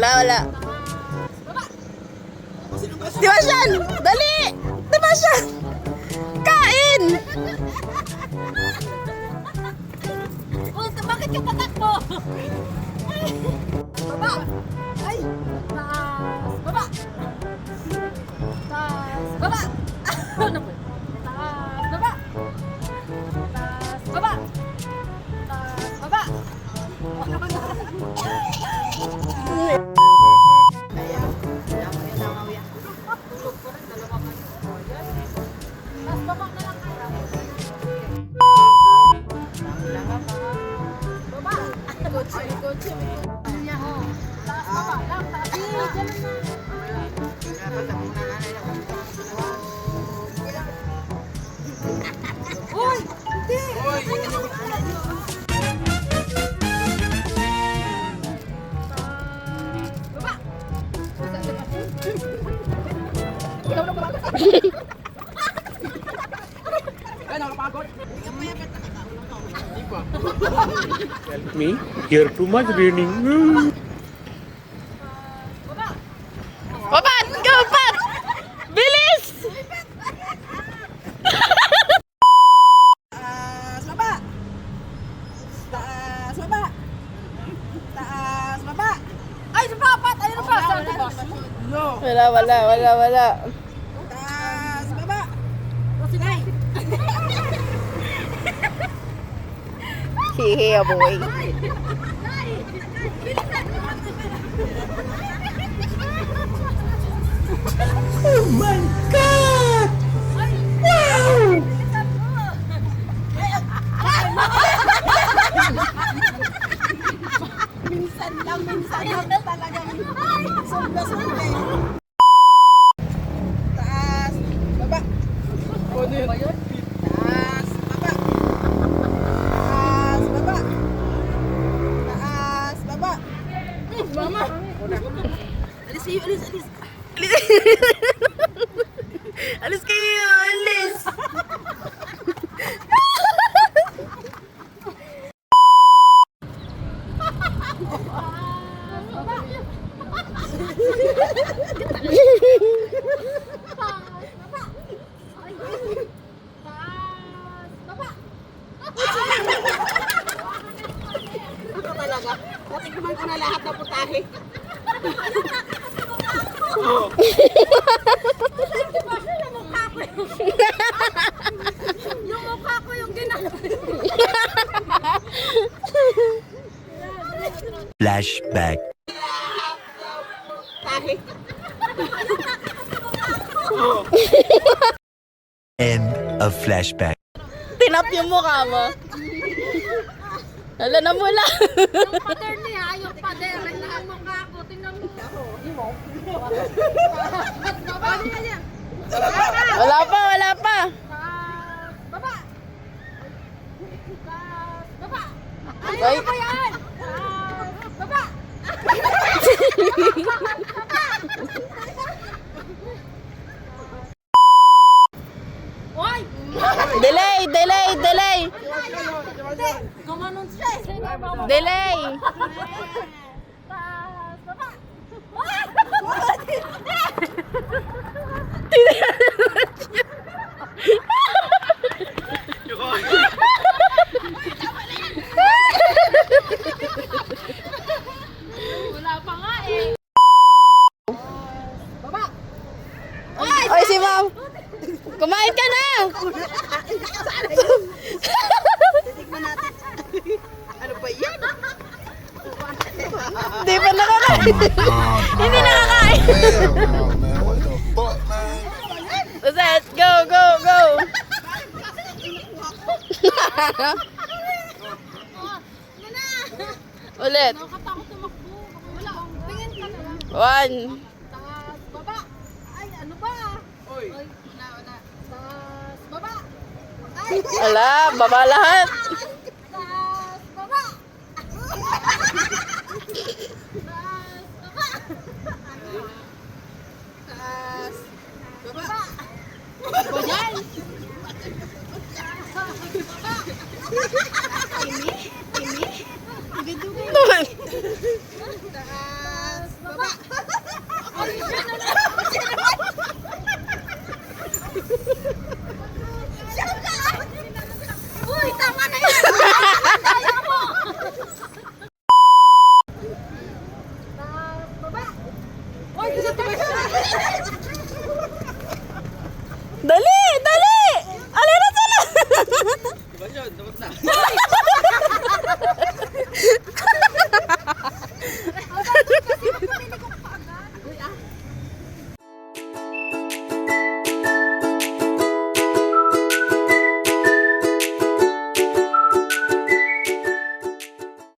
Wala. Dimasyan! Dali! Dimasyan! Kain! Oh, bakit ka tatakbo? Baba! Ay! Taas! Baba! Taas! Baba! Ano ba? Taas! Baba! Taas! Baba! Taas! Baba! Ano ba? Help me. Here too much raining. Papat! Go, Pat! Bilis! Taas, baba. Taas, baba. Taas, baba. Ay, sa papat! Ayun na pa! No. Wala. Taas, baba. Hihi, boy. Oh my God! Wow! Minsan lang talagang sumba-sumba eh. Taas, baba. Taas, baba. Taas, baba. Taas, baba. Mama. Alis kayo, alis. Alis kayo, alis! Ito talaga. Natikman ko na lahat ng putahe. Yung mukha ko yung ginagawa. Flashback. Tahe. End of flashback. Tinap yung mukha mo. Wala na mula. Yung pader niya, yung pader. Ang mukha ko, tingnan mo. Wala pa. Taas, baba! Taas, baba! Ay, Ay. ano ba yan? Taas, baba! Oy! Delay. Gumanon siya eh. Delay. Taas, baba! Wala pa nga eh. Baba! Oy, si ma'am. Kumain ka na. Titignan natin. Ano ba yan? Hindi pa nakakain. Hindi nakakain. Let's go. Ulit. Nakatakot tumakbo. Wala. Tingin ka na lang. 1. Taas, baba. Ay, ano ba? Oy. Wala. Taas, baba. Ay, Ala, baba lahat. taas, baba. Taas, baba. Taas. Baba. Ba yan? Taas. Baba. Shout out! Uy, tama na yan! Ayaw mo! Baba! Uy, gusto ko ba siya?